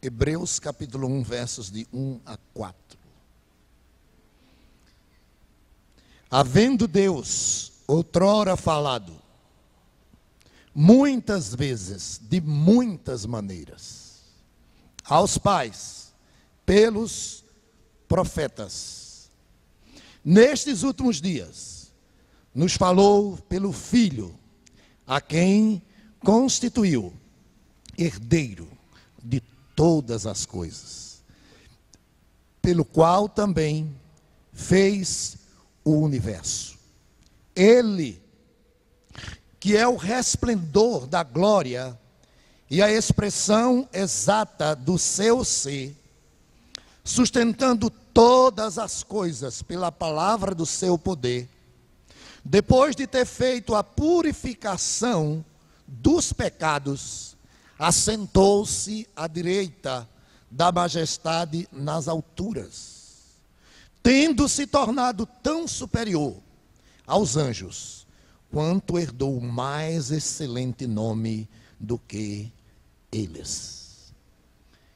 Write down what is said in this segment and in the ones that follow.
Hebreus capítulo 1, versos de 1 a 4. Havendo Deus outrora falado, muitas vezes, de muitas maneiras, aos pais, pelos profetas, nestes últimos dias, nos falou pelo Filho, a quem constituiu herdeiro de todas as coisas, pelo qual também fez o universo. Ele, que é o resplendor da glória e a expressão exata do seu ser, sustentando todas as coisas pela palavra do seu poder, depois de ter feito a purificação dos pecados, assentou-se à direita da majestade nas alturas, tendo se tornado tão superior aos anjos, quanto herdou o mais excelente nome do que eles.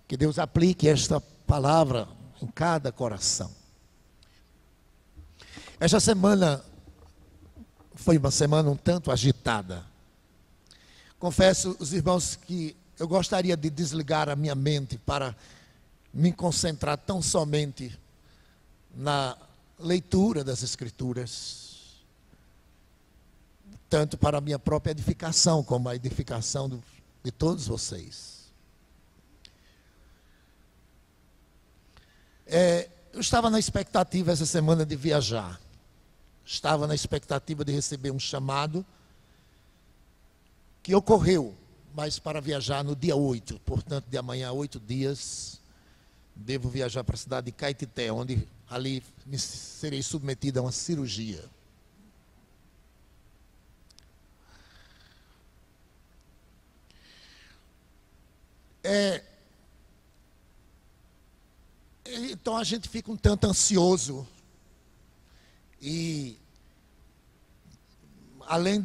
Que Deus aplique esta palavra em cada coração. Esta semana foi uma semana um tanto agitada. Confesso, os irmãos, que eu gostaria de desligar a minha mente para me concentrar tão somente na leitura das Escrituras, tanto para a minha própria edificação, como a edificação de todos vocês. Eu estava na expectativa essa semana de viajar. Estava na expectativa de receber um chamado que ocorreu, mas para viajar no dia 8, portanto, de amanhã a 8 dias, devo viajar para a cidade de Caetité, onde ali serei submetido a uma cirurgia. Então a gente fica um tanto ansioso e, além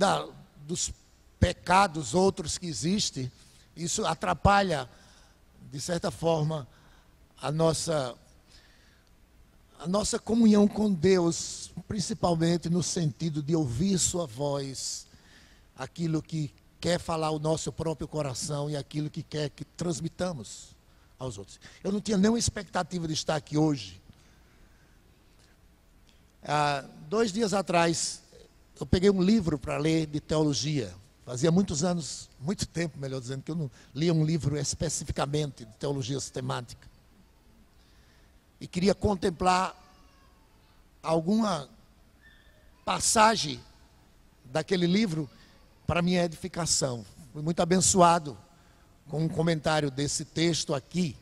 dos pecados outros que existem, isso atrapalha, de certa forma, a nossa comunhão com Deus, principalmente no sentido de ouvir sua voz, aquilo que quer falar o nosso próprio coração e aquilo que quer que transmitamos aos outros. Eu não tinha nenhuma expectativa de estar aqui hoje. 2 dias atrás, eu peguei um livro para ler de teologia. Fazia muitos anos, muito tempo, melhor dizendo, que eu não lia um livro especificamente de teologia sistemática. E queria contemplar alguma passagem daquele livro para minha edificação. Fui muito abençoado com um comentário desse texto aqui.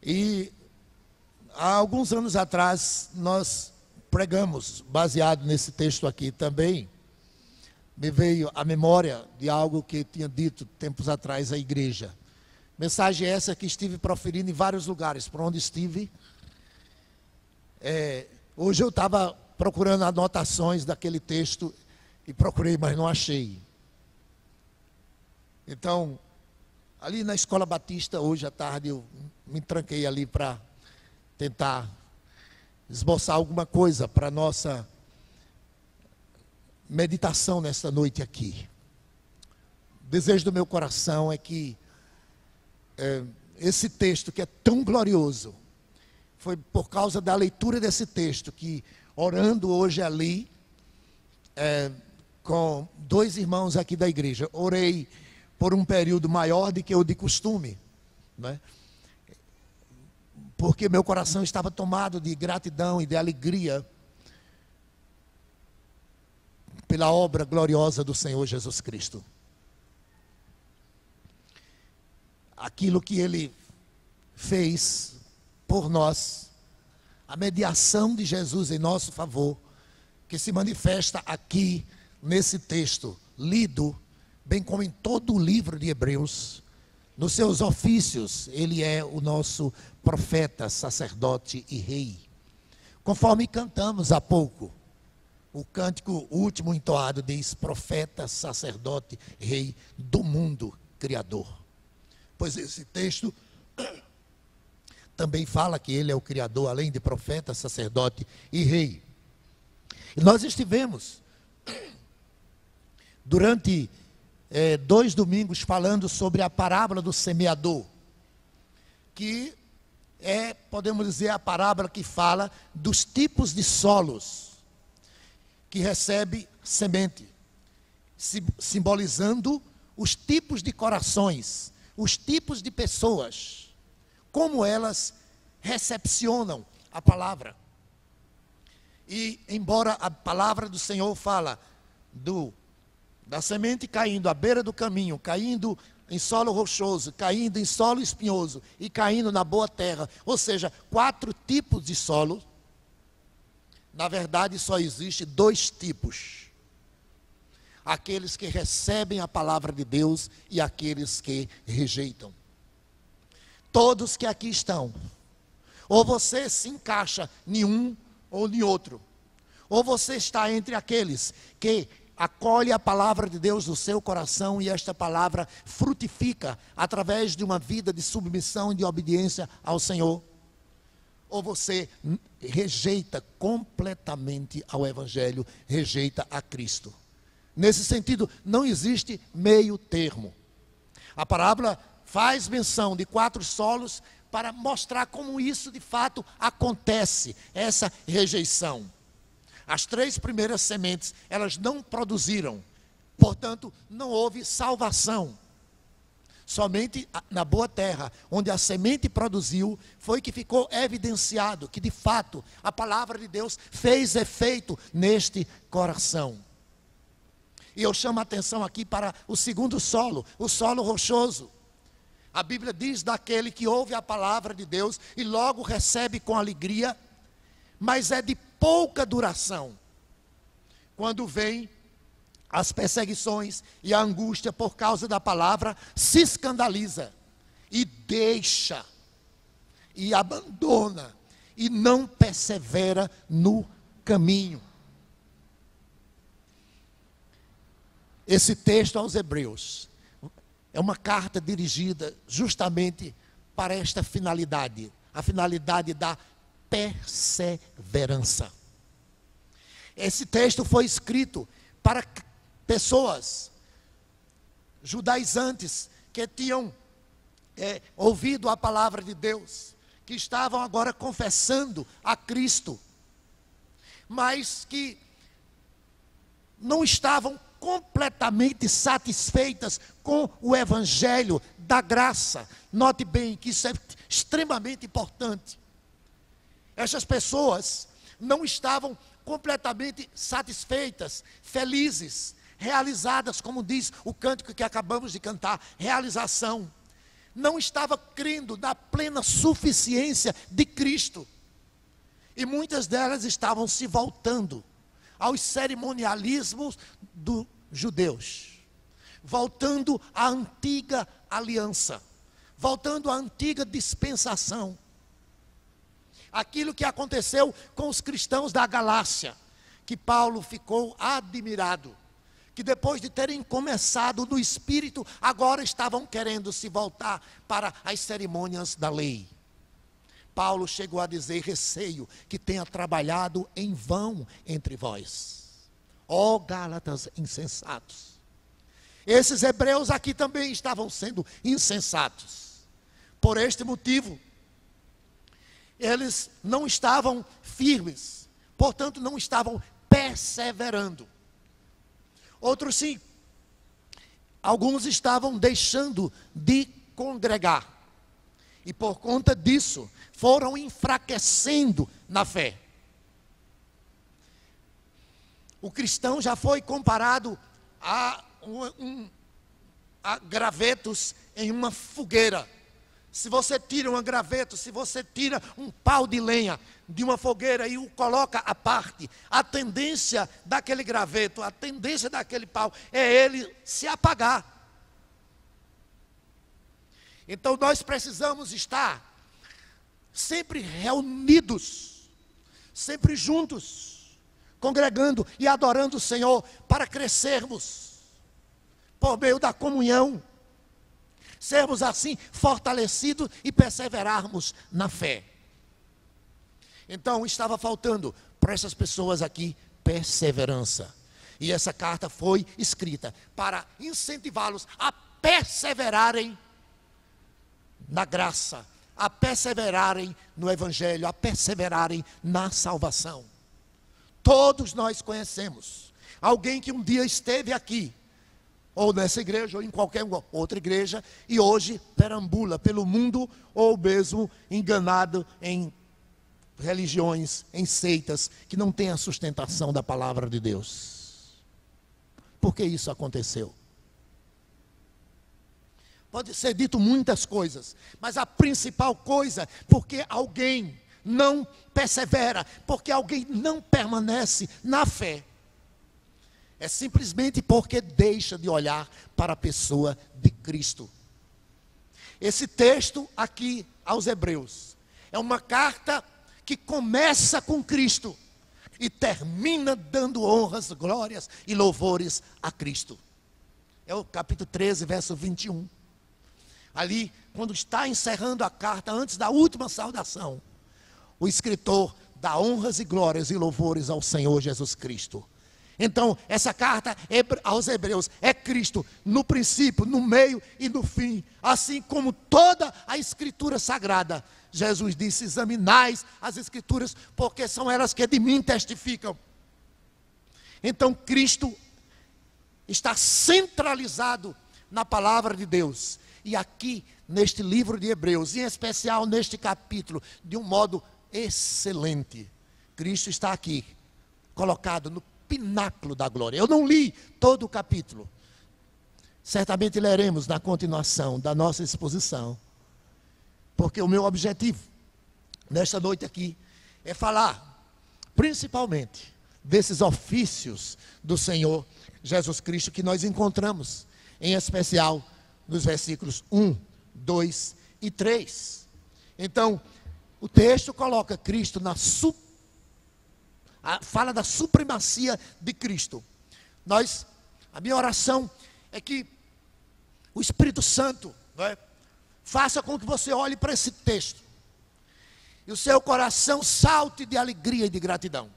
E há alguns anos atrás, nós pregamos, baseado nesse texto aqui também. Me veio à memória de algo que tinha dito tempos atrás à igreja. Mensagem essa que estive proferindo em vários lugares, por onde estive. Hoje eu estava procurando anotações daquele texto e procurei, mas não achei. Então, ali na Escola Batista, hoje à tarde, eu me tranquei ali para tentar esboçar alguma coisa para a nossa meditação nesta noite aqui. O desejo do meu coração é que esse texto que é tão glorioso, foi por causa da leitura desse texto que, orando hoje ali, com 2 irmãos aqui da igreja, orei por um período maior do que o de costume, né? Porque meu coração estava tomado de gratidão e de alegria pela obra gloriosa do Senhor Jesus Cristo. Aquilo que Ele fez por nós, a mediação de Jesus em nosso favor, que se manifesta aqui nesse texto lido, bem como em todo o livro de Hebreus. Nos seus ofícios, Ele é o nosso profeta, sacerdote e rei. Conforme cantamos há pouco, o cântico último entoado diz: profeta, sacerdote, rei do mundo criador. pois esse texto também fala que ele é o Criador, além de profeta, sacerdote e rei. E nós estivemos durante 2 domingos falando sobre a parábola do semeador, que podemos dizer, a parábola que fala dos tipos de solos que recebe semente, simbolizando os tipos de corações, os tipos de pessoas, como elas recepcionam a palavra. E embora a palavra do Senhor fala da semente caindo à beira do caminho, caindo em solo rochoso, caindo em solo espinhoso e caindo na boa terra, ou seja, 4 tipos de solo, na verdade só existe 2 tipos: aqueles que recebem a palavra de Deus e aqueles que rejeitam. Todos que aqui estão, ou você se encaixa em um ou em outro, ou você está entre aqueles que acolhe a palavra de Deus no seu coração e esta palavra frutifica através de uma vida de submissão e de obediência ao Senhor, ou você rejeita completamente ao Evangelho, rejeita a Cristo. Nesse sentido, não existe meio termo. A parábola faz menção de 4 solos para mostrar como isso de fato acontece, essa rejeição. As 3 primeiras sementes, elas não produziram, portanto, não houve salvação. Somente na boa terra, onde a semente produziu, foi que ficou evidenciado que de fato a palavra de Deus fez efeito neste coração. E eu chamo a atenção aqui para o segundo solo, o solo rochoso. A Bíblia diz daquele que ouve a palavra de Deus e logo recebe com alegria, mas é de pouca duração. Quando vem as perseguições e a angústia por causa da palavra, se escandaliza e deixa, e abandona, e não persevera no caminho. Esse texto aos Hebreus é uma carta dirigida justamente para esta finalidade, a finalidade da perseverança. Esse texto foi escrito para pessoas judaizantes que tinham ouvido a palavra de Deus, que estavam agora confessando a Cristo, mas que não estavam completamente satisfeitas com o Evangelho da graça. Note bem que isso é extremamente importante. Essas pessoas não estavam completamente satisfeitas, felizes, realizadas, como diz o cântico que acabamos de cantar, realização. Não estava crendo na plena suficiência de Cristo. E muitas delas estavam se voltando aos cerimonialismos dos judeus, voltando à antiga aliança, voltando à antiga dispensação. Aquilo que aconteceu com os cristãos da Galácia, que Paulo ficou admirado, que depois de terem começado no Espírito, agora estavam querendo se voltar para as cerimônias da lei. Paulo chegou a dizer: receio que tenha trabalhado em vão entre vós, ó Gálatas insensatos. Esses hebreus aqui também estavam sendo insensatos. Por este motivo, eles não estavam firmes, portanto não estavam perseverando. Outros sim, alguns estavam deixando de congregar, e por conta disso, foram enfraquecendo na fé. O cristão já foi comparado a gravetos em uma fogueira. Se você tira um graveto, se você tira um pau de lenha de uma fogueira e o coloca à parte, a tendência daquele graveto, a tendência daquele pau é ele se apagar. Então nós precisamos estar sempre reunidos, sempre juntos, congregando e adorando o Senhor, para crescermos por meio da comunhão, sermos assim fortalecidos e perseverarmos na fé. Então estava faltando para essas pessoas aqui perseverança. E essa carta foi escrita para incentivá-los a perseverarem na graça, a perseverarem no Evangelho, a perseverarem na salvação. Todos nós conhecemos alguém que um dia esteve aqui, ou nessa igreja, ou em qualquer outra igreja, e hoje perambula pelo mundo, ou mesmo enganado em religiões, em seitas, que não têm a sustentação da palavra de Deus. Por que isso aconteceu? Pode ser dito muitas coisas, mas a principal coisa, porque alguém não persevera, porque alguém não permanece na fé, é simplesmente porque deixa de olhar para a pessoa de Cristo. Esse texto aqui aos Hebreus é uma carta que começa com Cristo e termina dando honras, glórias e louvores a Cristo. É o capítulo 13, verso 21. Ali, quando está encerrando a carta, antes da última saudação, o escritor dá honras e glórias e louvores ao Senhor Jesus Cristo. Então, essa carta aos Hebreus é Cristo no princípio, no meio e no fim. Assim como toda a Escritura Sagrada. Jesus disse: examinais as Escrituras, porque são elas que de mim testificam. Então, Cristo está centralizado na palavra de Deus. E aqui, neste livro de Hebreus, em especial neste capítulo, de um modo excelente, Cristo está aqui, colocado no pináculo da glória. Eu não li todo o capítulo. Certamente leremos na continuação da nossa exposição. Porque o meu objetivo, nesta noite aqui, é falar, principalmente, desses ofícios do Senhor Jesus Cristo, que nós encontramos, em especial, nos versículos 1, 2 e 3. Então, o texto coloca Cristo fala da supremacia de Cristo. A minha oração é que o Espírito Santo, faça com que você olhe para esse texto e o seu coração salte de alegria e de gratidão.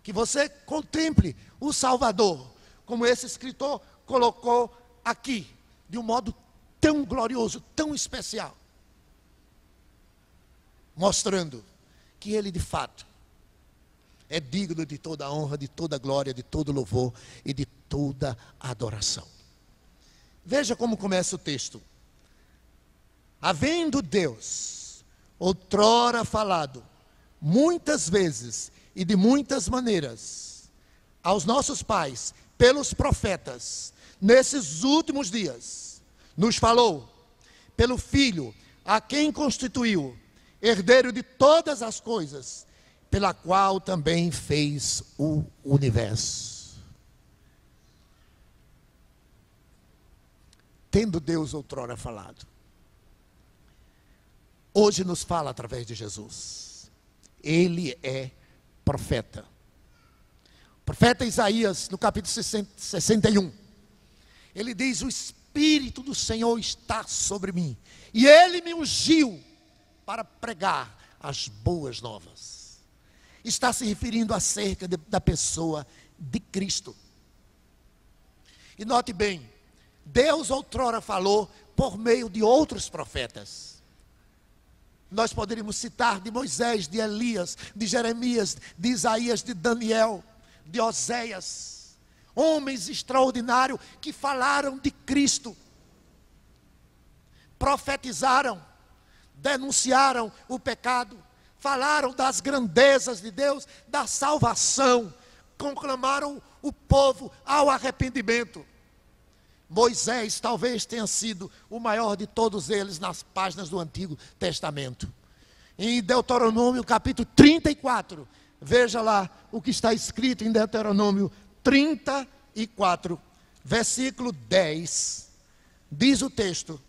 Que você contemple o Salvador, como esse escritor colocou aqui, de um modo tão glorioso, tão especial, mostrando que Ele de fato é digno de toda a honra, de toda a glória, de todo louvor e de toda a adoração. Veja como começa o texto. Havendo Deus outrora falado, muitas vezes e de muitas maneiras, aos nossos pais, pelos profetas, nesses últimos dias, nos falou, pelo Filho, a quem constituiu, herdeiro de todas as coisas, pela qual também fez o universo. Tendo Deus outrora falado, hoje nos fala através de Jesus. Ele é profeta. O profeta Isaías, no capítulo 61, ele diz: o Espírito do Senhor está sobre mim, e Ele me ungiu para pregar as boas novas. Está se referindo acerca da pessoa de Cristo. E note bem, Deus outrora falou por meio de outros profetas. Nós poderíamos citar de Moisés, de Elias, de Jeremias, de Isaías, de Daniel, de Oséias, homens extraordinários que falaram de Cristo, profetizaram, denunciaram o pecado, falaram das grandezas de Deus, da salvação, conclamaram o povo ao arrependimento. Moisés talvez tenha sido o maior de todos eles nas páginas do Antigo Testamento. Em Deuteronômio capítulo 34, veja lá o que está escrito em Deuteronômio 34, versículo 10, diz o texto: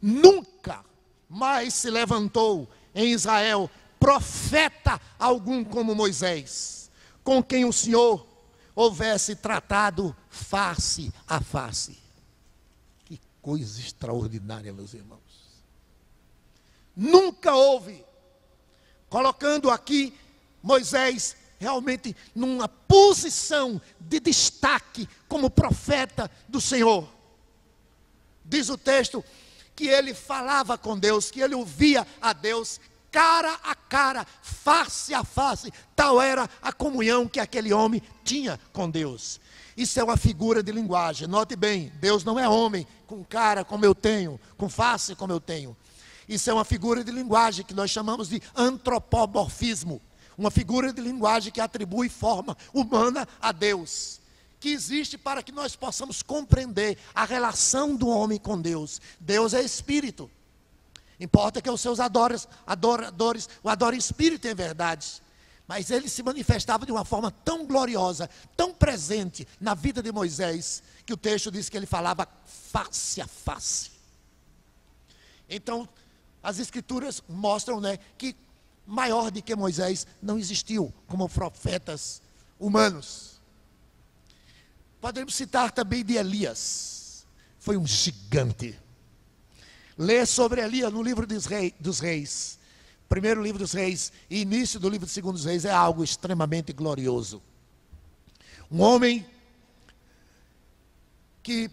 nunca mais se levantou em Israel profeta algum como Moisés, com quem o Senhor houvesse tratado face a face. Que coisa extraordinária, meus irmãos. Nunca houve, colocando aqui Moisés realmente numa posição de destaque como profeta do Senhor. Diz o texto que ele falava com Deus, que ele ouvia a Deus cara a cara, face a face. Tal era a comunhão que aquele homem tinha com Deus. Isso é uma figura de linguagem. Note bem, Deus não é homem com cara como eu tenho, com face como eu tenho. Isso é uma figura de linguagem que nós chamamos de antropomorfismo. Uma figura de linguagem que atribui forma humana a Deus, que existe para que nós possamos compreender a relação do homem com Deus. Deus é espírito. Importa que os seus adoradores o adorem em espírito e em verdade. Mas ele se manifestava de uma forma tão gloriosa, tão presente na vida de Moisés, que o texto diz que ele falava face a face. Então, as escrituras mostram, que maior do que Moisés não existiu como profetas humanos. Podemos citar também de Elias. Foi um gigante. Lê sobre Elias no livro dos reis. Primeiro livro dos reis e início do livro segundo dos reis é algo extremamente glorioso. Um homem que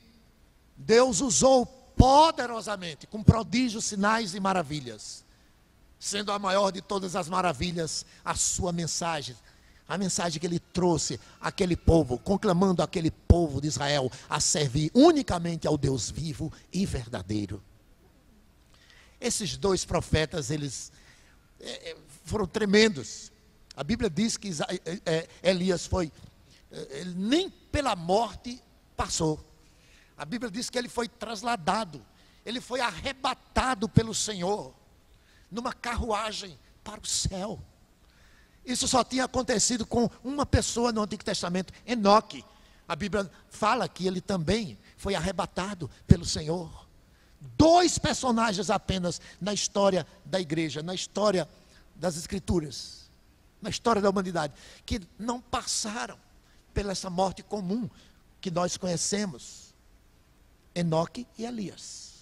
Deus usou poderosamente, com prodígios, sinais e maravilhas. Sendo a maior de todas as maravilhas, a sua mensagem. A mensagem que ele trouxe àquele povo, conclamando aquele povo de Israel a servir unicamente ao Deus vivo e verdadeiro. Esses dois profetas, eles foram tremendos. A Bíblia diz que Elias ele nem pela morte passou. A Bíblia diz que ele foi trasladado, ele foi arrebatado pelo Senhor, numa carruagem para o céu. Isso só tinha acontecido com uma pessoa no Antigo Testamento, Enoque. A Bíblia fala que ele também foi arrebatado pelo Senhor. Dois personagens apenas na história da igreja, na história das escrituras, na história da humanidade, que não passaram pela essa morte comum que nós conhecemos. Enoque e Elias.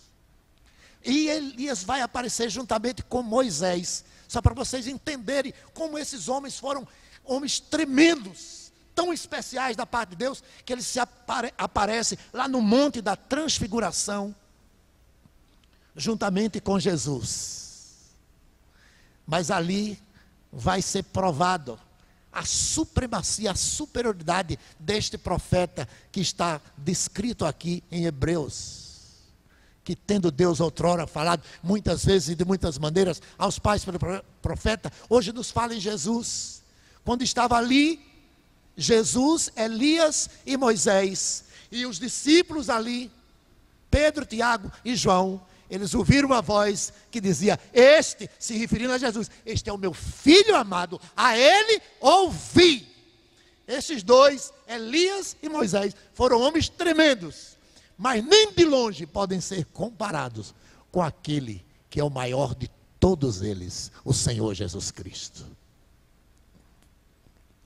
E Elias vai aparecer juntamente com Moisés, só para vocês entenderem como esses homens foram homens tremendos, tão especiais da parte de Deus, que eles aparecem lá no Monte da Transfiguração, juntamente com Jesus. Mas ali vai ser provado a supremacia, a superioridade deste profeta que está descrito aqui em Hebreus. Que tendo Deus outrora falado muitas vezes e de muitas maneiras aos pais pelo profeta, hoje nos fala em Jesus. Quando estava ali Jesus, Elias e Moisés, e os discípulos ali, Pedro, Tiago e João, eles ouviram uma voz que dizia, se referindo a Jesus, este é o meu filho amado, a ele ouvi. Esses dois, Elias e Moisés, foram homens tremendos, mas nem de longe podem ser comparados com aquele que é o maior de todos eles, o Senhor Jesus Cristo.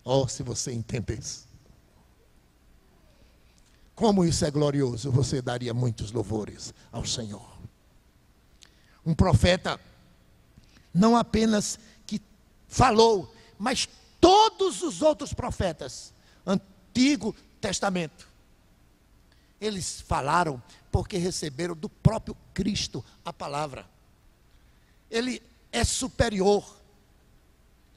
Oh, se você entende isso. Como isso é glorioso, você daria muitos louvores ao Senhor. Um profeta, não apenas que falou, mas todos os outros profetas, Antigo Testamento, eles falaram porque receberam do próprio Cristo a palavra. Ele é superior,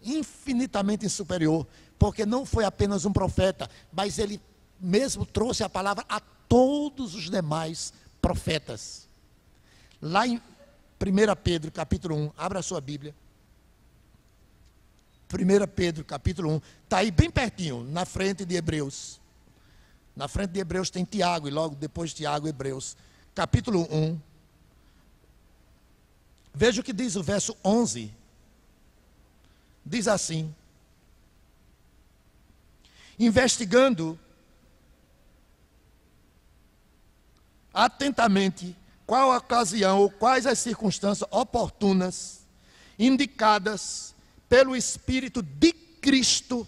infinitamente superior, porque não foi apenas um profeta, mas ele mesmo trouxe a palavra a todos os demais profetas. Lá em 1 Pedro capítulo 1, abra a sua Bíblia. 1 Pedro capítulo 1, está aí bem pertinho, na frente de Hebreus. Na frente de Hebreus tem Tiago, e logo depois de Tiago, Hebreus. Capítulo 1. Veja o que diz o verso 11. Diz assim: investigando atentamente qual a ocasião ou quais as circunstâncias oportunas indicadas pelo Espírito de Cristo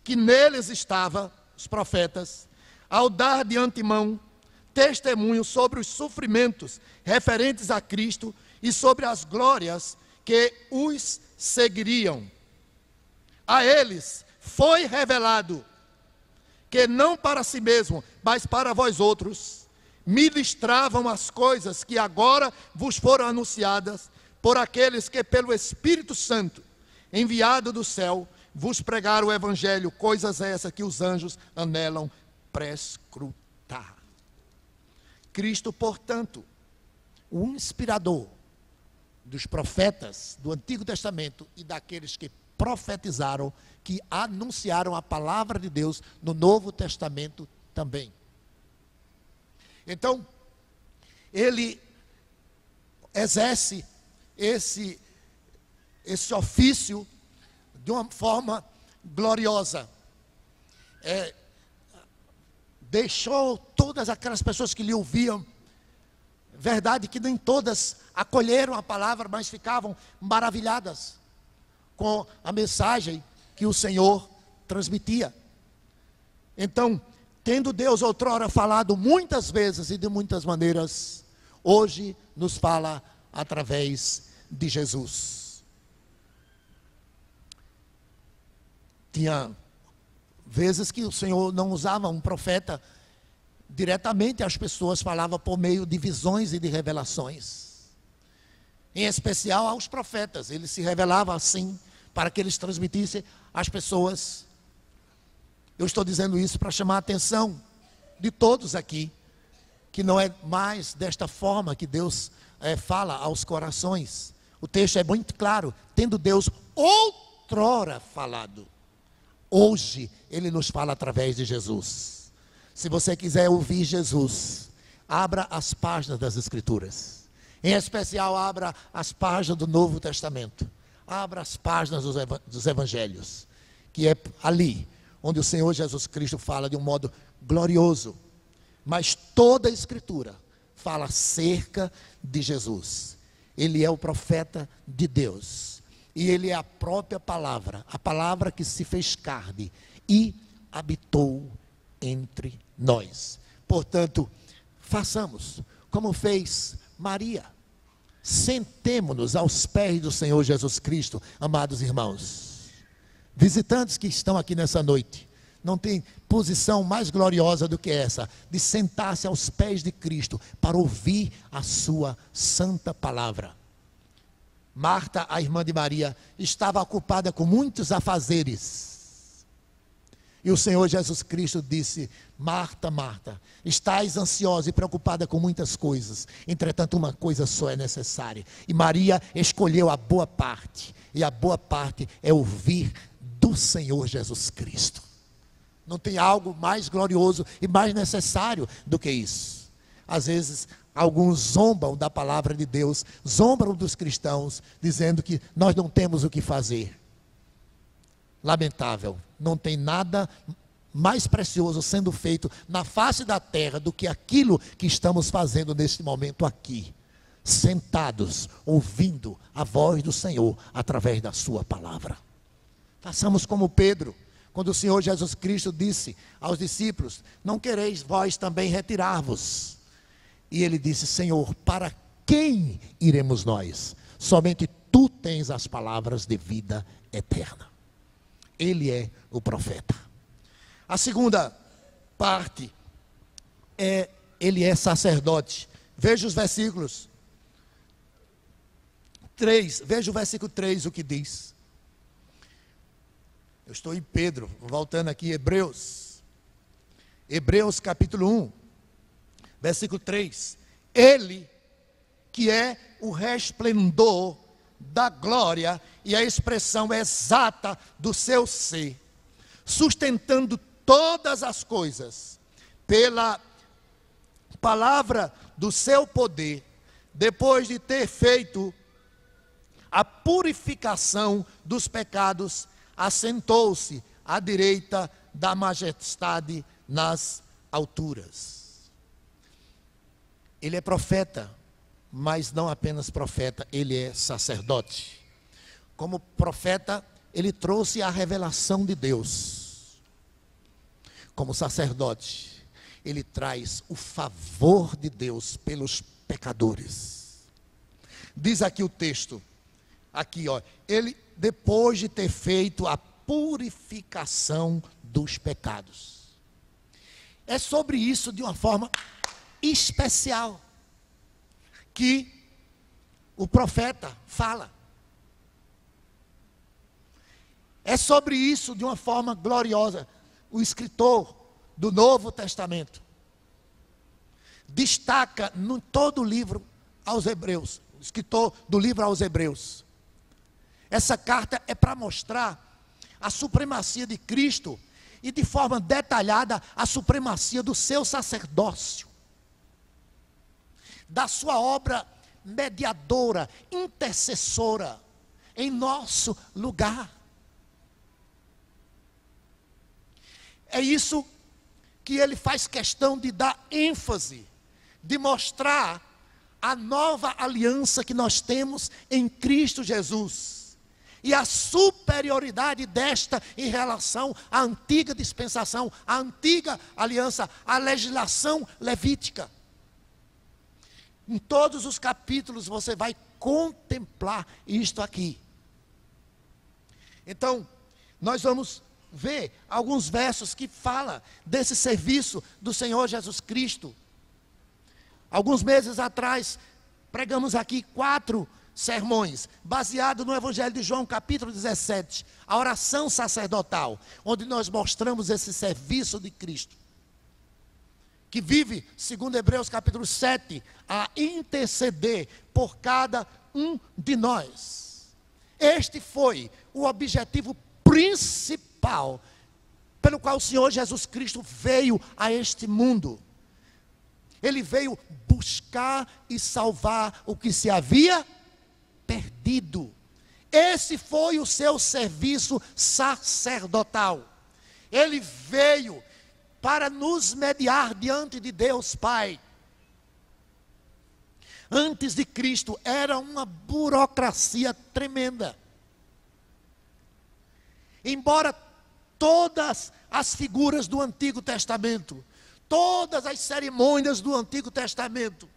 que neles estava, os profetas, ao dar de antemão testemunho sobre os sofrimentos referentes a Cristo e sobre as glórias que os seguiriam. A eles foi revelado que não para si mesmo, mas para vós outros, ministravam as coisas que agora vos foram anunciadas por aqueles que pelo Espírito Santo, enviado do céu, vos pregaram o Evangelho, coisas essas que os anjos anelam prescrutar. Cristo, portanto, o inspirador dos profetas do Antigo Testamento e daqueles que profetizaram, que anunciaram a palavra de Deus no Novo Testamento também. Então, ele exerce esse ofício de uma forma gloriosa. Deixou todas aquelas pessoas que lhe ouviam, verdade que nem todas acolheram a palavra, mas ficavam maravilhadas com a mensagem que o Senhor transmitia. Então, tendo Deus outrora falado muitas vezes e de muitas maneiras, hoje nos fala através de Jesus. Tinha vezes que o Senhor não usava um profeta diretamente às pessoas, falava por meio de visões e de revelações. Em especial aos profetas, ele se revelava assim, para que eles transmitissem às pessoas. Eu estou dizendo isso para chamar a atenção de todos aqui, que não é mais desta forma que Deus fala aos corações. O texto é muito claro, tendo Deus outrora falado, hoje Ele nos fala através de Jesus. Se você quiser ouvir Jesus, abra as páginas das Escrituras, em especial abra as páginas do Novo Testamento, abra as páginas dos Evangelhos, que é ali onde o Senhor Jesus Cristo fala de um modo glorioso. Mas toda a Escritura fala acerca de Jesus. Ele é o profeta de Deus, e Ele é a própria palavra, a palavra que se fez carne e habitou entre nós. Portanto, façamos como fez Maria. Sentemo-nos aos pés do Senhor Jesus Cristo, amados irmãos. Visitantes que estão aqui nessa noite, não tem posição mais gloriosa do que essa, de sentar-se aos pés de Cristo, para ouvir a sua santa palavra. Marta, a irmã de Maria, estava ocupada com muitos afazeres. E o Senhor Jesus Cristo disse: Marta, Marta, estás ansiosa e preocupada com muitas coisas, entretanto uma coisa só é necessária. E Maria escolheu a boa parte, e a boa parte é ouvir do Senhor Jesus Cristo. Não tem algo mais glorioso e mais necessário do que isso. Às vezes, alguns zombam da palavra de Deus, zombam dos cristãos, dizendo que nós não temos o que fazer. Lamentável, não tem nada mais precioso sendo feito na face da terra do que aquilo que estamos fazendo neste momento aqui, sentados, ouvindo a voz do Senhor através da sua palavra. Façamos como Pedro, quando o Senhor Jesus Cristo disse aos discípulos: não quereis vós também retirar-vos? E ele disse: Senhor, para quem iremos nós? Somente tu tens as palavras de vida eterna. Ele é o profeta. A segunda parte é: ele é sacerdote. Veja os versículos 3, veja o versículo 3, o que diz. Eu estou em Pedro, voltando aqui, Hebreus capítulo 1, versículo 3. Ele que é o resplendor da glória e a expressão exata do seu ser, sustentando todas as coisas pela palavra do seu poder, depois de ter feito a purificação dos pecados, assentou-se à direita da majestade nas alturas. Ele é profeta, mas não apenas profeta, ele é sacerdote. Como profeta, ele trouxe a revelação de Deus. Como sacerdote, ele traz o favor de Deus pelos pecadores. Diz aqui o texto, aqui ó, ele depois de ter feito a purificação dos pecados. É sobre isso de uma forma especial que o profeta fala. É sobre isso de uma forma gloriosa. O escritor do Novo Testamento destaca em todo o livro aos Hebreus, o escritor do livro aos Hebreus. Essa carta é para mostrar a supremacia de Cristo e de forma detalhada a supremacia do seu sacerdócio, da sua obra mediadora, intercessora em nosso lugar. É isso que ele faz questão de dar ênfase, de mostrar a nova aliança que nós temos em Cristo Jesus e a superioridade desta em relação à antiga dispensação, à antiga aliança, à legislação levítica. Em todos os capítulos você vai contemplar isto aqui. Então, nós vamos ver alguns versos que falam desse serviço do Senhor Jesus Cristo. Alguns meses atrás, pregamos aqui 4 sermões, baseado no Evangelho de João, capítulo 17, a oração sacerdotal, onde nós mostramos esse serviço de Cristo, que vive, segundo Hebreus capítulo 7, a interceder por cada um de nós. Este foi o objetivo principal pelo qual o Senhor Jesus Cristo veio a este mundo. Ele veio buscar e salvar o que se havia perdido. Esse foi o seu serviço sacerdotal. Ele veio para nos mediar diante de Deus Pai. Antes de Cristo era uma burocracia tremenda. Embora todas as figuras do Antigo Testamento, todas as cerimônias do Antigo Testamento,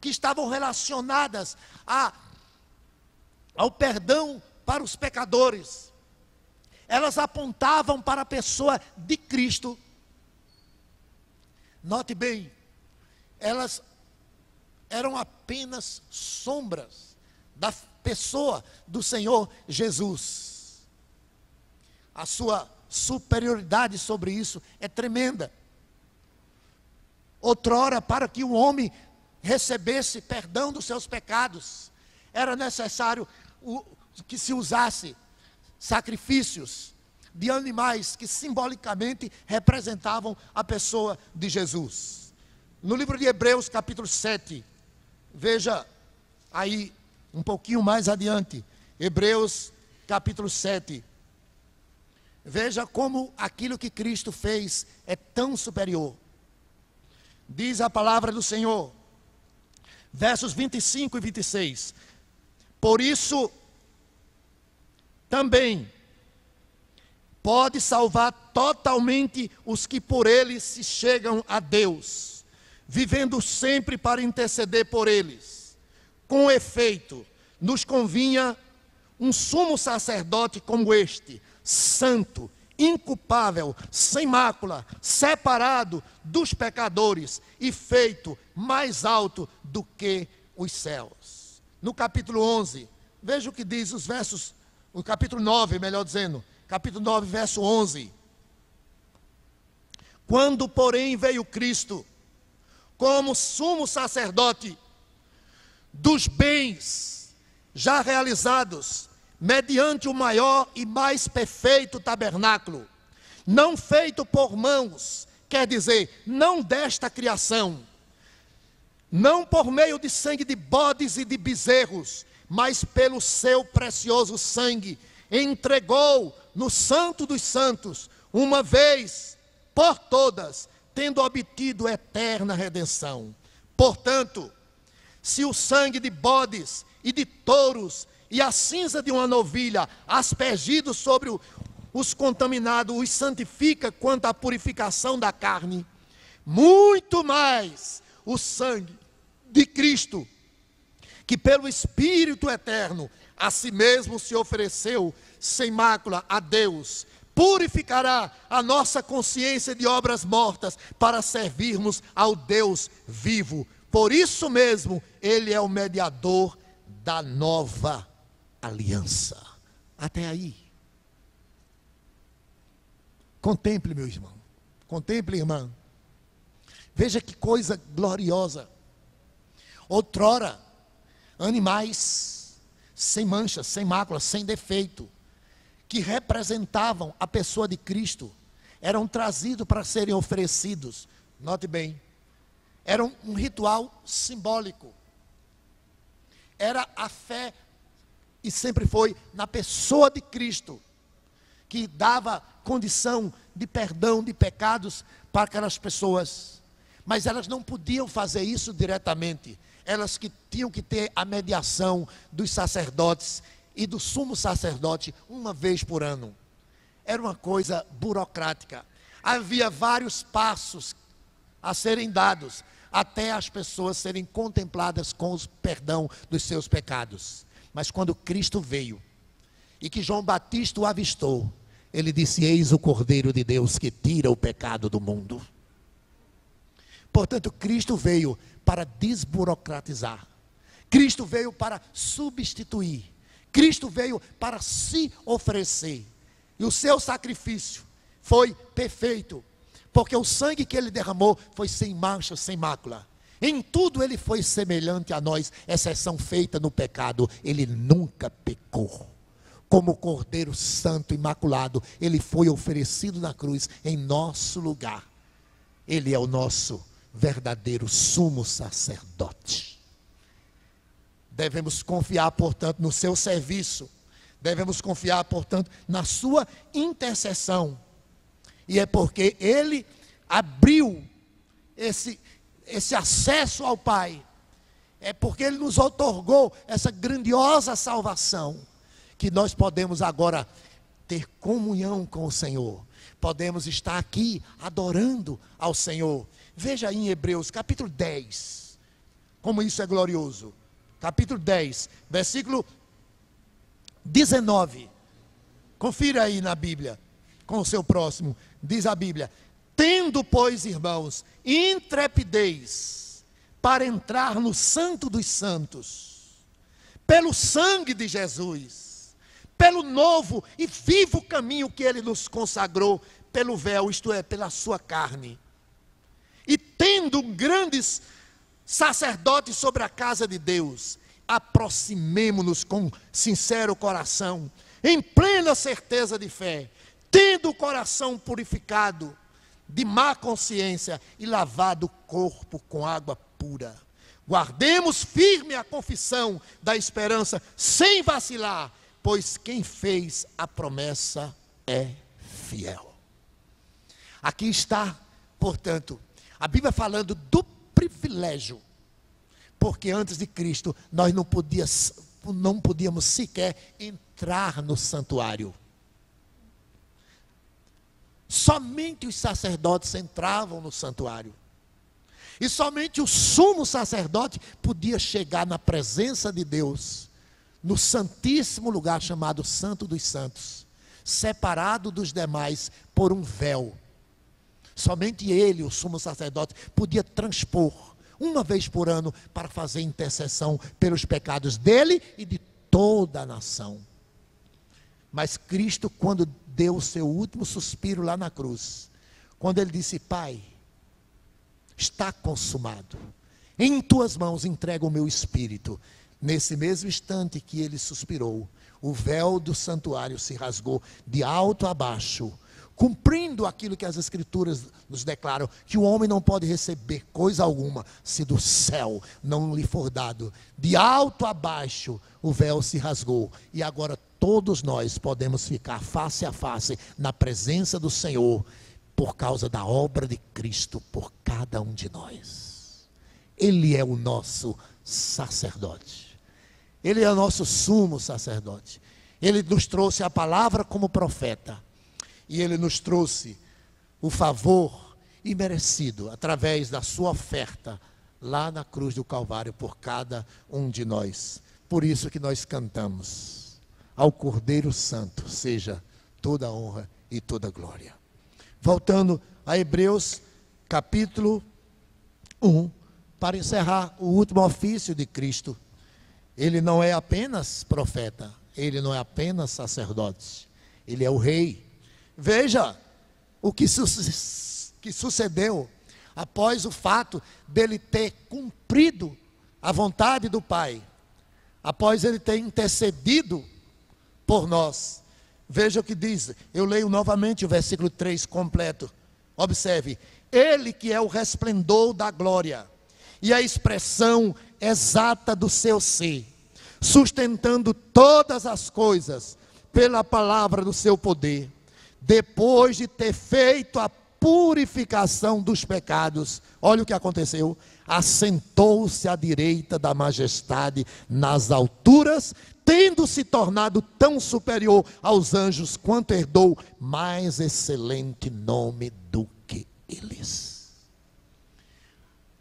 que estavam relacionadas ao perdão para os pecadores, elas apontavam para a pessoa de Cristo. Note bem, elas eram apenas sombras da pessoa do Senhor Jesus. A sua superioridade sobre isso é tremenda. Outrora, para que o homem recebesse perdão dos seus pecados, era necessário que se usasse sacrifícios de animais que simbolicamente representavam a pessoa de Jesus. No livro de Hebreus, capítulo 7, veja aí um pouquinho mais adiante, Hebreus, capítulo 7. Veja como aquilo que Cristo fez é tão superior. Diz a palavra do Senhor, versos 25 e 26. Por isso, também pode salvar totalmente os que por ele se chegam a Deus, vivendo sempre para interceder por eles. Com efeito, nos convinha um sumo sacerdote como este, santo, inculpável, sem mácula, separado dos pecadores e feito mais alto do que os céus. No capítulo 11, veja o que diz os versos, o capítulo 9, melhor dizendo, capítulo 9, verso 11. Quando, porém, veio Cristo, como sumo sacerdote dos bens já realizados, mediante o maior e mais perfeito tabernáculo, não feito por mãos, quer dizer, não desta criação, não por meio de sangue de bodes e de bezerros, mas pelo seu precioso sangue, entregou no Santo dos Santos, uma vez por todas, tendo obtido eterna redenção. Portanto, se o sangue de bodes e de touros e a cinza de uma novilha, aspergidos sobre os contaminados, os santifica quanto à purificação da carne, muito mais o sangue de Cristo, que pelo Espírito eterno a si mesmo se ofereceu sem mácula a Deus, purificará a nossa consciência de obras mortas para servirmos ao Deus vivo. Por isso mesmo, Ele é o mediador da nova aliança. Até aí. Contemple, meu irmão. Contemple, irmã. Veja que coisa gloriosa. Outrora, animais sem mancha, sem mácula, sem defeito, que representavam a pessoa de Cristo, eram trazidos para serem oferecidos. Note bem, era um ritual simbólico. Era a fé, e sempre foi, na pessoa de Cristo, que dava condição de perdão de pecados para aquelas pessoas. Mas elas não podiam fazer isso diretamente. Elas que tinham que ter a mediação dos sacerdotes e do sumo sacerdote uma vez por ano. Era uma coisa burocrática. Havia vários passos a serem dados até as pessoas serem contempladas com o perdão dos seus pecados. Mas quando Cristo veio e que João Batista o avistou, ele disse: eis o Cordeiro de Deus que tira o pecado do mundo. Portanto, Cristo veio para desburocratizar. Cristo veio para substituir. Cristo veio para se oferecer. E o seu sacrifício foi perfeito, porque o sangue que ele derramou foi sem mancha, sem mácula. Em tudo ele foi semelhante a nós, exceção feita no pecado. Ele nunca pecou. Como Cordeiro Santo, imaculado, ele foi oferecido na cruz em nosso lugar. Ele é o nosso verdadeiro sumo sacerdote. Devemos confiar, portanto, no seu serviço. Devemos confiar, portanto, na sua intercessão. E é porque ele abriu esse acesso ao Pai. É porque ele nos outorgou essa grandiosa salvação, que nós podemos agora ter comunhão com o Senhor. Podemos estar aqui adorando ao Senhor. Veja aí em Hebreus capítulo 10, como isso é glorioso. Capítulo 10, versículo 19. Confira aí na Bíblia, com o seu próximo. Diz a Bíblia: tendo, pois, irmãos, intrepidez para entrar no Santo dos Santos, pelo sangue de Jesus, pelo novo e vivo caminho que ele nos consagrou, pelo véu, isto é, pela sua carne. E tendo grandes sacerdotes sobre a casa de Deus, aproximemo-nos com sincero coração, em plena certeza de fé, tendo o coração purificado de má consciência e lavado o corpo com água pura. Guardemos firme a confissão da esperança, sem vacilar, pois quem fez a promessa é fiel. Aqui está, portanto, a Bíblia falando do privilégio, porque antes de Cristo nós não podíamos sequer entrar no santuário. Somente os sacerdotes entravam no santuário. E somente o sumo sacerdote podia chegar na presença de Deus, no santíssimo lugar chamado Santo dos Santos, separado dos demais por um véu. Somente ele, o sumo sacerdote, podia transpor uma vez por ano para fazer intercessão pelos pecados dele e de toda a nação. Mas Cristo, quando deu o seu último suspiro lá na cruz, quando ele disse: Pai, está consumado, em tuas mãos entrego o meu espírito. Nesse mesmo instante que ele suspirou, o véu do santuário se rasgou de alto a baixo, cumprindo aquilo que as Escrituras nos declaram, que o homem não pode receber coisa alguma se do céu não lhe for dado. De alto a baixo o véu se rasgou, e agora todos nós podemos ficar face a face na presença do Senhor, por causa da obra de Cristo por cada um de nós. Ele é o nosso sacerdote, ele é o nosso sumo sacerdote. Ele nos trouxe a palavra como profeta, e ele nos trouxe o favor imerecido através da sua oferta lá na cruz do Calvário por cada um de nós. Por isso que nós cantamos: ao Cordeiro Santo seja toda a honra e toda a glória. Voltando a Hebreus capítulo 1, para encerrar o último ofício de Cristo. Ele não é apenas profeta, ele não é apenas sacerdote, ele é o rei. Veja o que sucedeu após o fato dele ter cumprido a vontade do Pai, após ele ter intercedido por nós. Veja o que diz, eu leio novamente o versículo 3 completo. Observe: ele que é o resplendor da glória e a expressão exata do seu ser, sustentando todas as coisas pela palavra do seu poder, depois de ter feito a purificação dos pecados, olha o que aconteceu: assentou-se à direita da majestade nas alturas, tendo se tornado tão superior aos anjos, quanto herdou mais excelente nome do que eles.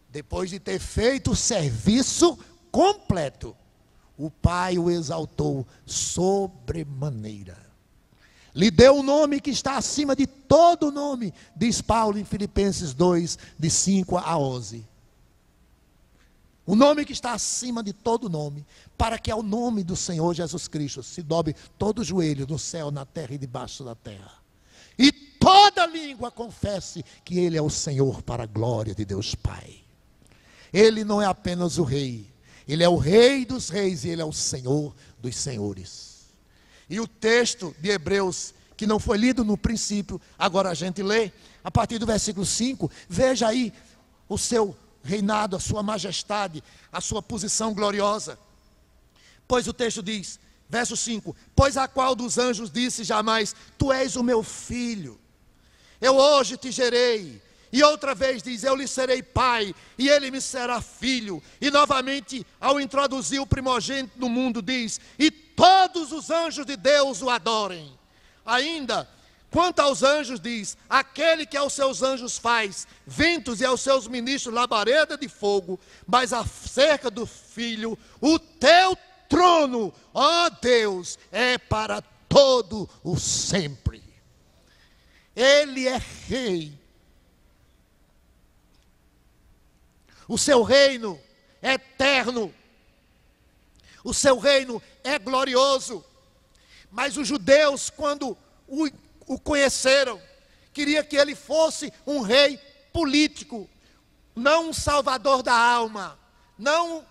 Depois de ter feito o serviço completo, o Pai o exaltou sobremaneira, lhe deu um nome que está acima de todo nome, diz Paulo em Filipenses 2, de 5 a 11. O nome que está acima de todo nome, para que ao nome do Senhor Jesus Cristo se dobre todo o joelho no céu, na terra e debaixo da terra, e toda língua confesse que Ele é o Senhor, para a glória de Deus Pai. Ele não é apenas o rei, Ele é o Rei dos reis e Ele é o Senhor dos senhores. E o texto de Hebreus, que não foi lido no princípio, agora a gente lê, a partir do versículo 5, veja aí o seu reinado, a sua majestade, a sua posição gloriosa. Pois o texto diz, verso 5, pois a qual dos anjos disse jamais, tu és o meu filho, eu hoje te gerei. E outra vez diz, eu lhe serei pai, e ele me será filho. E novamente, ao introduzir o primogênito no mundo, diz, e todos os anjos de Deus o adorem. Ainda, quanto aos anjos, diz, aquele que aos seus anjos faz ventos e aos seus ministros labareda de fogo. Mas acerca do filho, o teu trono, ó Deus, é para todo o sempre. Ele é rei. O seu reino é eterno, o seu reino é glorioso. Mas os judeus, quando o conheceram, queria que ele fosse um rei político, não um salvador da alma, não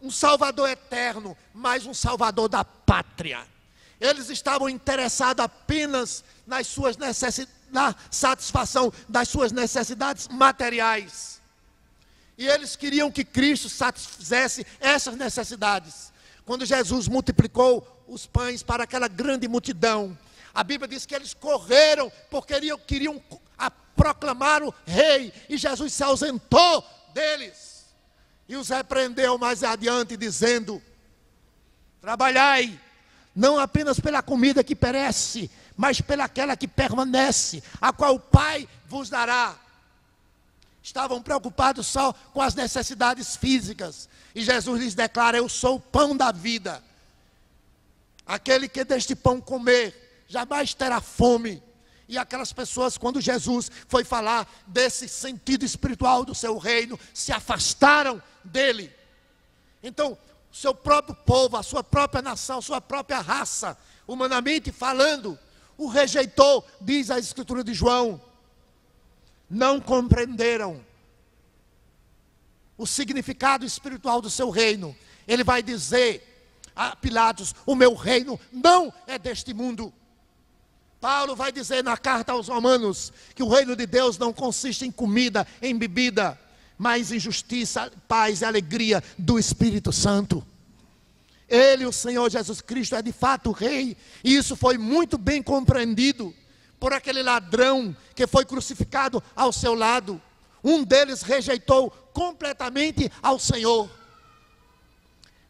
um salvador eterno, mas um salvador da pátria. Eles estavam interessados apenas nas suas na satisfação das suas necessidades materiais. E eles queriam que Cristo satisfizesse essas necessidades. Quando Jesus multiplicou os pães para aquela grande multidão, a Bíblia diz que eles correram porque queriam proclamar o rei. E Jesus se ausentou deles e os repreendeu mais adiante, dizendo, trabalhai, não apenas pela comida que perece, mas pelaquela que permanece, a qual o Pai vos dará. Estavam preocupados só com as necessidades físicas. E Jesus lhes declara, eu sou o pão da vida. Aquele que deste pão comer, jamais terá fome. E aquelas pessoas, quando Jesus foi falar desse sentido espiritual do seu reino, se afastaram dele. Então, o seu próprio povo, a sua própria nação, a sua própria raça, humanamente falando, o rejeitou, diz a Escritura de João. Não compreenderam o significado espiritual do seu reino. Ele vai dizer a Pilatos, o meu reino não é deste mundo. Paulo vai dizer na carta aos Romanos, que o reino de Deus não consiste em comida, em bebida, mas em justiça, paz e alegria do Espírito Santo. Ele, o Senhor Jesus Cristo, é de fato o rei, e isso foi muito bem compreendido por aquele ladrão que foi crucificado ao seu lado. Um deles rejeitou completamente ao Senhor.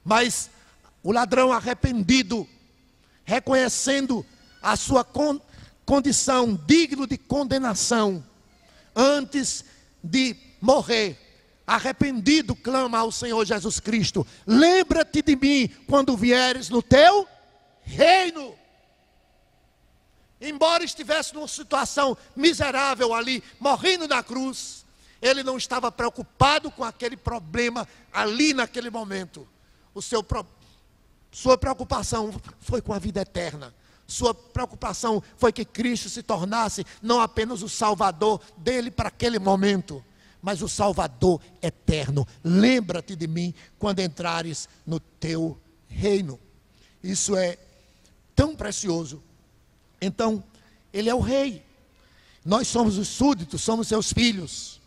Mas o ladrão arrependido, reconhecendo a sua condição digno de condenação, antes de morrer, arrependido, clama ao Senhor Jesus Cristo: lembra-te de mim quando vieres no teu reino. Embora estivesse numa situação miserável ali, morrendo na cruz, ele não estava preocupado com aquele problema ali naquele momento. Sua preocupação foi com a vida eterna. Sua preocupação foi que Cristo se tornasse não apenas o Salvador dele para aquele momento, mas o Salvador eterno. Lembra-te de mim quando entrares no teu reino. Isso é tão precioso. Então, ele é o rei. Nós somos os súditos, somos seus filhos.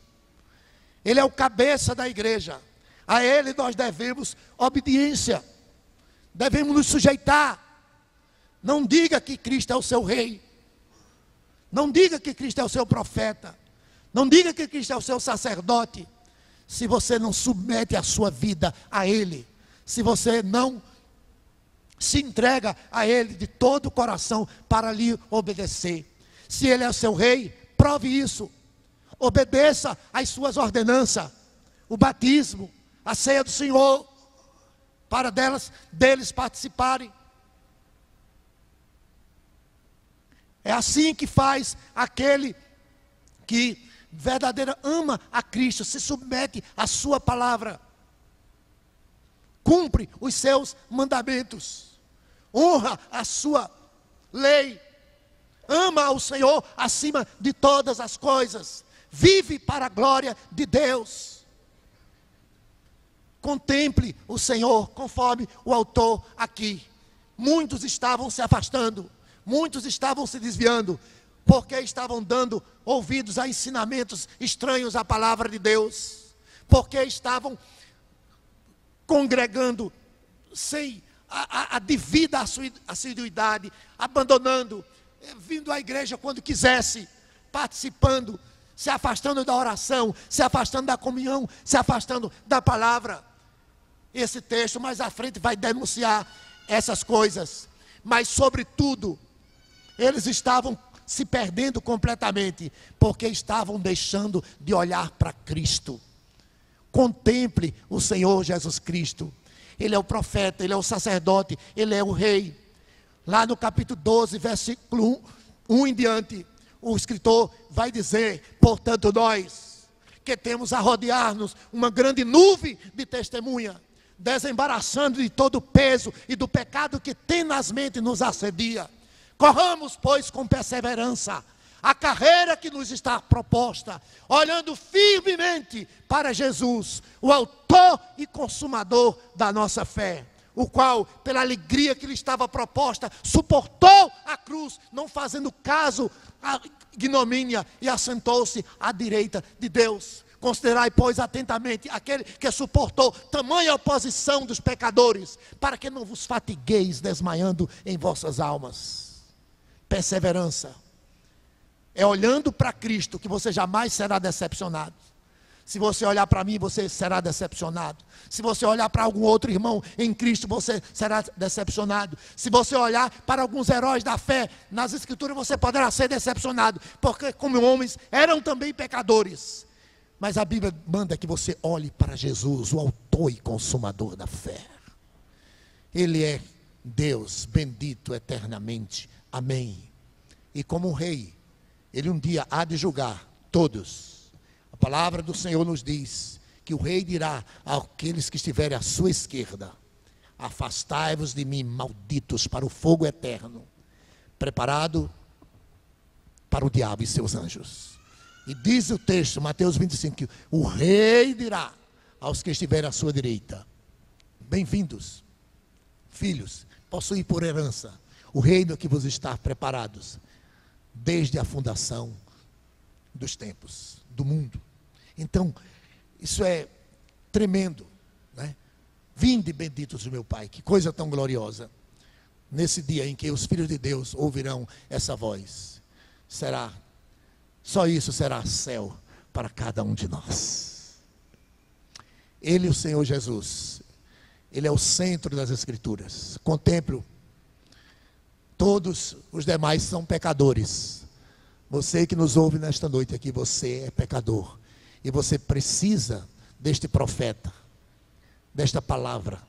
Ele é o cabeça da igreja. A ele nós devemos obediência. Devemos nos sujeitar. Não diga que Cristo é o seu rei. Não diga que Cristo é o seu profeta. Não diga que Cristo é o seu sacerdote, se você não submete a sua vida a Ele, se você não se entrega a Ele de todo o coração para lhe obedecer. Se Ele é o seu rei, prove isso. Obedeça às suas ordenanças, o batismo, a ceia do Senhor, para deles participarem. É assim que faz aquele que verdadeiro ama a Cristo, se submete à sua palavra, cumpre os seus mandamentos, honra a sua lei, ama ao Senhor acima de todas as coisas, vive para a glória de Deus. Contemple o Senhor, conforme o autor aqui. Muitos estavam se afastando, muitos estavam se desviando, porque estavam dando ouvidos a ensinamentos estranhos à palavra de Deus, porque estavam congregando sem a devida assiduidade, abandonando, vindo à igreja quando quisesse, participando, se afastando da oração, se afastando da comunhão, se afastando da palavra. Esse texto mais à frente vai denunciar essas coisas, mas sobretudo, eles estavam se perdendo completamente, porque estavam deixando de olhar para Cristo. Contemple o Senhor Jesus Cristo. Ele é o profeta, Ele é o sacerdote, Ele é o rei. Lá no capítulo 12, versículo 1 em diante, o escritor vai dizer: portanto nós, que temos a rodear-nos uma grande nuvem de testemunha, desembaraçando de todo o peso e do pecado que tenazmente nos assedia, corramos, pois, com perseverança a carreira que nos está proposta, olhando firmemente para Jesus, o autor e consumador da nossa fé, o qual, pela alegria que lhe estava proposta, suportou a cruz, não fazendo caso à ignomínia, e assentou-se à direita de Deus. Considerai, pois, atentamente aquele que suportou tamanha oposição dos pecadores, para que não vos fatigueis desmaiando em vossas almas. Perseverança é olhando para Cristo que você jamais será decepcionado. Se você olhar para mim, você será decepcionado. Se você olhar para algum outro irmão em Cristo, você será decepcionado. Se você olhar para alguns heróis da fé nas Escrituras, você poderá ser decepcionado, porque como homens eram também pecadores. Mas a Bíblia manda que você olhe para Jesus, o autor e consumador da fé. Ele é Deus bendito eternamente. Amém. E como um rei, ele um dia há de julgar todos. A palavra do Senhor nos diz que o rei dirá àqueles que estiverem à sua esquerda: afastai-vos de mim, malditos, para o fogo eterno, preparado para o diabo e seus anjos. E diz o texto, Mateus 25, que o rei dirá aos que estiverem à sua direita: bem-vindos, filhos, possuem por herança o reino que vos está preparados desde a fundação dos tempos, do mundo. Então, isso é tremendo, né? Vinde, benditos do meu Pai. Que coisa tão gloriosa. Nesse dia em que os filhos de Deus ouvirão essa voz, só isso será céu para cada um de nós. Ele, o Senhor Jesus, Ele é o centro das Escrituras. Contemple. Todos os demais são pecadores, Você que nos ouve nesta noite aqui, você é pecador. E você precisa deste profeta, desta palavra.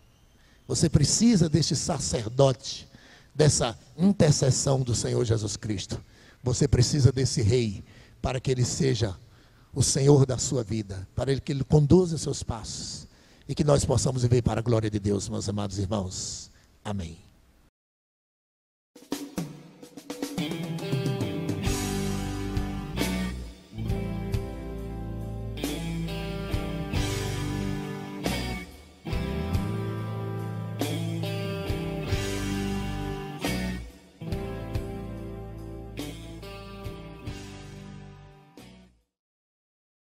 Você precisa deste sacerdote, dessa intercessão do Senhor Jesus Cristo. Você precisa desse rei, para que ele seja o Senhor da sua vida, para que ele conduza os seus passos, e que nós possamos viver para a glória de Deus, meus amados irmãos. Amém.